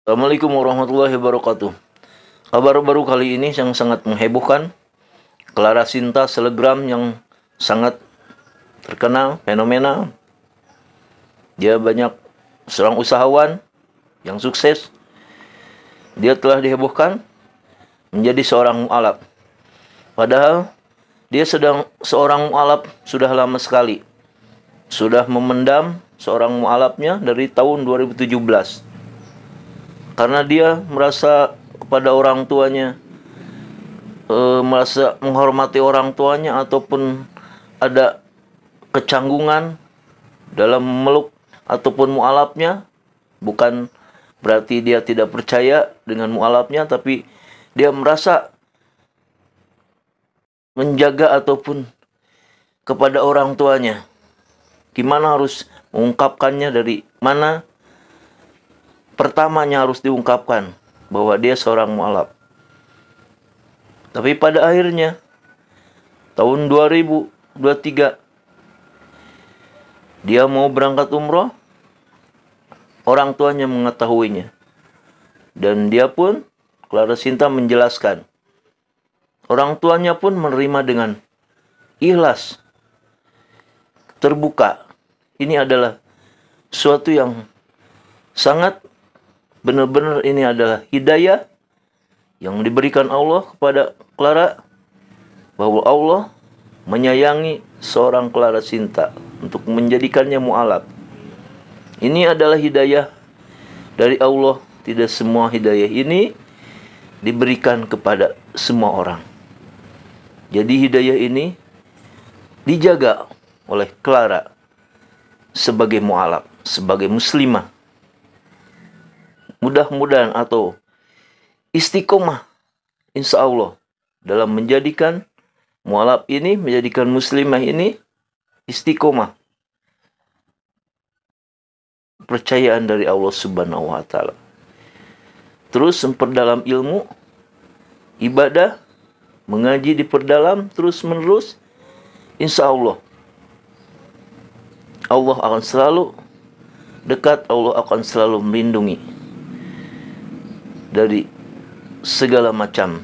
Assalamualaikum warahmatullahi wabarakatuh. Kabar baru kali ini yang sangat menghebohkan. Clara Sinta, selebgram yang sangat terkenal, fenomenal. Dia banyak seorang usahawan yang sukses. Dia telah dihebohkan menjadi seorang mu'alaf. Padahal dia sedang seorang mu'alaf sudah lama sekali. Sudah memendam seorang mu'alafnya dari tahun 2017. Karena dia merasa kepada orang tuanya, merasa menghormati orang tuanya, ataupun ada kecanggungan dalam memeluk ataupun mu'alafnya. Bukan berarti dia tidak percaya dengan mu'alafnya, tapi dia merasa menjaga ataupun kepada orang tuanya. Gimana harus mengungkapkannya, dari mana pertamanya harus diungkapkan bahwa dia seorang mu'alaf. Tapi pada akhirnya tahun 2023 dia mau berangkat umroh, orang tuanya mengetahuinya, dan dia pun, Clara Sinta, menjelaskan. Orang tuanya pun menerima dengan ikhlas, terbuka. Ini adalah suatu yang sangat benar-benar, ini adalah hidayah yang diberikan Allah kepada Clara, bahwa Allah menyayangi seorang Clara Sinta untuk menjadikannya mu'alaf. Ini adalah hidayah dari Allah. Tidak semua hidayah ini diberikan kepada semua orang. Jadi hidayah ini dijaga oleh Clara sebagai mu'alaf, sebagai muslimah. Mudah-mudahan atau istiqomah, insya Allah, dalam menjadikan mu'alaf ini, menjadikan muslimah ini istiqomah. Percayaan dari Allah Subhanahu wa Ta'ala. Terus memperdalam ilmu, ibadah, mengaji diperdalam terus menerus. Insya Allah, Allah akan selalu dekat, Allah akan selalu melindungi dari segala macam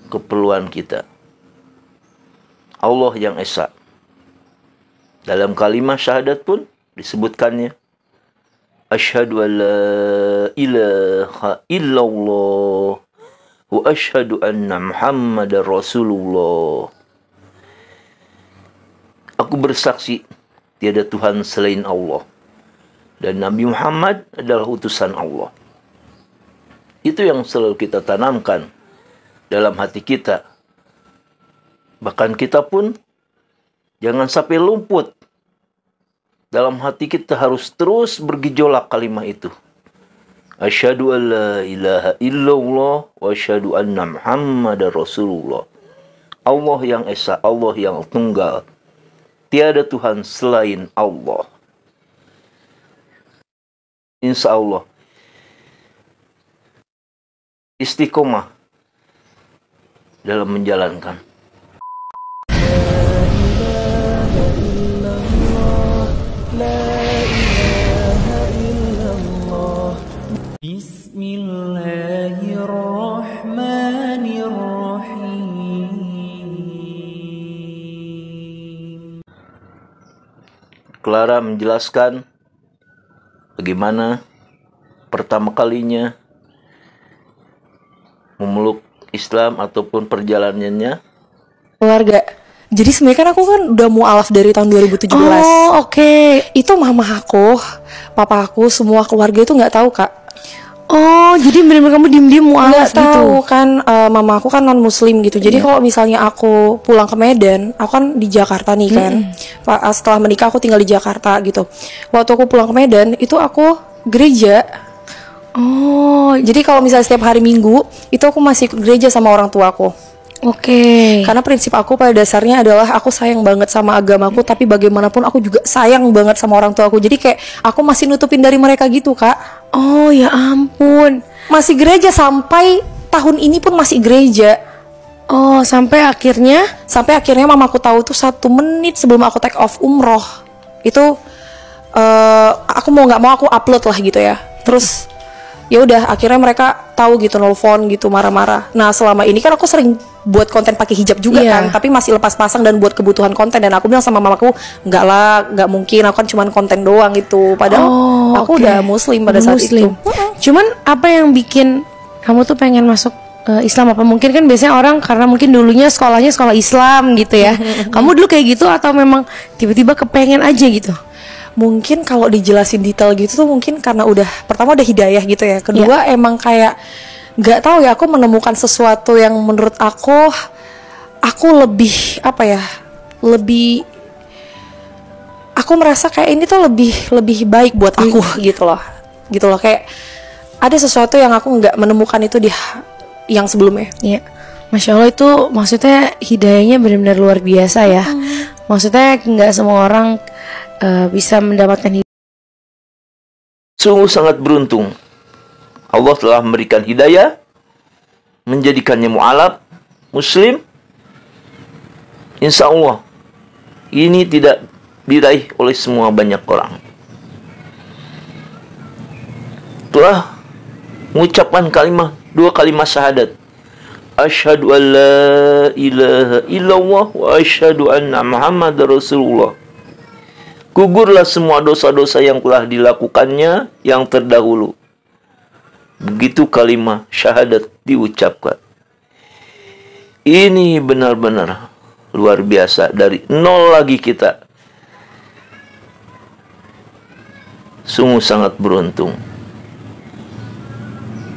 keperluan kita. Allah yang Esa. Dalam kalimat syahadat pun disebutkannya, asyhadu an la ilaha illallah wa asyhadu anna Muhammadar Rasulullah. Aku bersaksi tiada Tuhan selain Allah, dan Nabi Muhammad adalah utusan Allah. Itu yang selalu kita tanamkan dalam hati kita. Bahkan kita pun jangan sampai luput. Dalam hati kita harus terus bergejolak kalimat itu. Asyhadu an la ilaha illallah wa asyhadu anna Muhammadar Rasulullah. Allah yang Esa, Allah yang Tunggal. Tiada Tuhan selain Allah. Insya Allah istiqomah dalam menjalankan. Bismillahirrahmanirrahim. Clara menjelaskan bagaimana pertama kalinya memeluk Islam ataupun perjalanannya. Keluarga. Jadi sebenarnya kan aku kan udah mu'alaf dari tahun 2017. Oh, oke. Itu mama aku, papa aku, semua keluarga itu nggak tahu, Kak. Oh, jadi benar-benar kamu diem-diem mu'alaf Nggak gitu. tahu kan, mama aku kan non muslim gitu. Jadi kalau misalnya aku pulang ke Medan, aku kan di Jakarta nih kan. Setelah menikah aku tinggal di Jakarta gitu. Waktu aku pulang ke Medan, itu aku gereja. Oh, Jadi kalau misalnya setiap hari Minggu, itu aku masih ke gereja sama orang tuaku. oke. Karena prinsip aku pada dasarnya adalah aku sayang banget sama agamaku, tapi bagaimanapun aku juga sayang banget sama orang tuaku. Jadi kayak aku masih nutupin dari mereka gitu, Kak. Oh, ya ampun. Masih gereja sampai tahun ini pun masih gereja. Oh, sampai akhirnya mamaku tahu tuh 1 menit sebelum aku take off umroh. Itu aku mau nggak mau aku upload lah gitu ya. Terus ya udah akhirnya mereka tahu gitu, nelfon gitu marah-marah. Nah selama ini kan aku sering buat konten pakai hijab juga Iya. kan, tapi masih lepas pasang dan buat kebutuhan konten. Dan aku bilang sama mamaku, enggak lah, enggak mungkin, aku kan cuma konten doang itu. Padahal aku oke. udah muslim pada saat Muslim. itu. Cuman apa yang bikin kamu tuh pengen masuk Islam? Apa mungkin kan biasanya orang karena mungkin dulunya sekolahnya sekolah Islam gitu ya. Kamu dulu kayak gitu atau memang tiba-tiba kepengen aja gitu? Mungkin kalau dijelasin detail gitu tuh mungkin karena udah pertama udah hidayah gitu ya. Kedua emang kayak nggak tahu ya, aku menemukan sesuatu yang menurut aku lebih apa ya? Lebih aku merasa kayak ini tuh lebih baik buat aku gitu loh. Gitu loh, kayak ada sesuatu yang aku nggak menemukan itu di yang sebelumnya. Iya. Masya Allah, itu maksudnya hidayahnya benar-benar luar biasa ya. Maksudnya nggak semua orang bisa mendapatkan hidayah. Sungguh sangat beruntung. Allah telah memberikan hidayah, menjadikannya mu'alaf, muslim. Insya Allah, ini tidak diraih oleh semua banyak orang. Telah mengucapkan dua kalimat syahadat. Asyhadu an la ilaha illallah wa asyhadu anna Muhammadar Rasulullah. Gugurlah semua dosa-dosa yang telah dilakukannya yang terdahulu. Begitu kalimat syahadat diucapkan. Ini benar-benar luar biasa. Dari nol lagi kita. Sungguh sangat beruntung.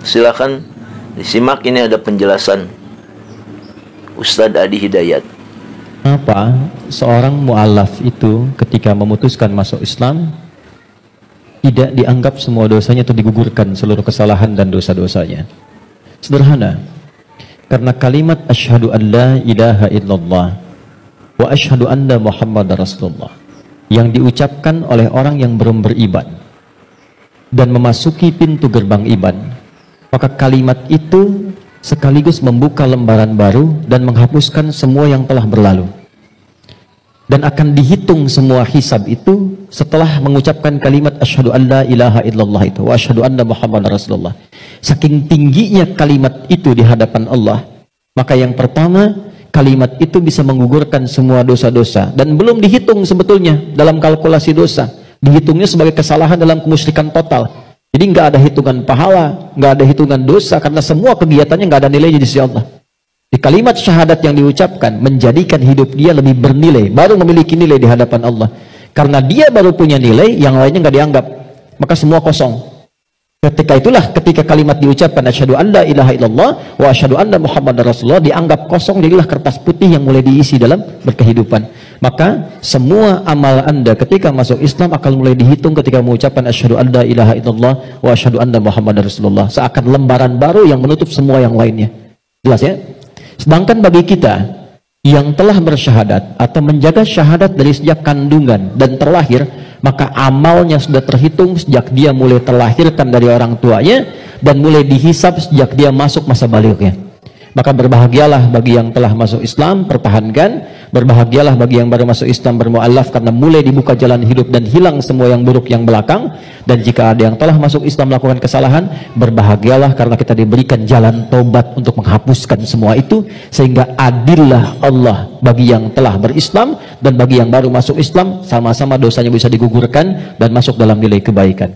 Silakan disimak, ini ada penjelasan Ustadz Adi Hidayat. Kenapa seorang mu'alaf itu ketika memutuskan masuk Islam tidak dianggap semua dosanya atau digugurkan seluruh kesalahan dan dosa-dosanya? Sederhana, karena kalimat asyhadu an la ilaha illallah wa asyhadu anna Muhammadar Rasulullah yang diucapkan oleh orang yang belum beriman dan memasuki pintu gerbang iman, maka kalimat itu sekaligus membuka lembaran baru dan menghapuskan semua yang telah berlalu. Dan akan dihitung semua hisab itu setelah mengucapkan kalimat asyhadu an la ilaha illallah itu wa asyhadu anna Muhammadar Rasulullah. Saking tingginya kalimat itu di hadapan Allah, maka yang pertama, kalimat itu bisa menggugurkan semua dosa-dosa dan belum dihitung sebetulnya dalam kalkulasi dosa. Dihitungnya sebagai kesalahan dalam kemusyrikan total. Jadi nggak ada hitungan pahala, nggak ada hitungan dosa, karena semua kegiatannya nggak ada nilainya di sisi Allah. Di kalimat syahadat yang diucapkan menjadikan hidup dia lebih bernilai, baru memiliki nilai di hadapan Allah. Karena dia baru punya nilai, yang lainnya nggak dianggap, maka semua kosong. Ketika kalimat diucapkan asyhadu an la ilaha illallah wa asyhadu anna Muhammadar Rasulullah dianggap kosong, jadilah kertas putih yang mulai diisi dalam berkehidupan. Maka semua amal Anda ketika masuk Islam akan mulai dihitung ketika mengucapkan asyhadu an la ilaha illallah wa asyhadu anna Muhammadar Rasulullah, seakan lembaran baru yang menutup semua yang lainnya. Jelas ya? Sedangkan bagi kita yang telah bersyahadat atau menjaga syahadat dari sejak kandungan dan terlahir, maka amalnya sudah terhitung sejak dia mulai terlahirkan dari orang tuanya dan mulai dihisab sejak dia masuk masa balighnya. Maka berbahagialah bagi yang telah masuk Islam, pertahankan. Berbahagialah bagi yang baru masuk Islam, bermu'alaf, karena mulai dibuka jalan hidup dan hilang semua yang buruk yang belakang. Dan jika ada yang telah masuk Islam melakukan kesalahan, berbahagialah karena kita diberikan jalan tobat untuk menghapuskan semua itu, sehingga adillah Allah bagi yang telah berislam dan bagi yang baru masuk Islam, sama-sama dosanya bisa digugurkan dan masuk dalam nilai kebaikan.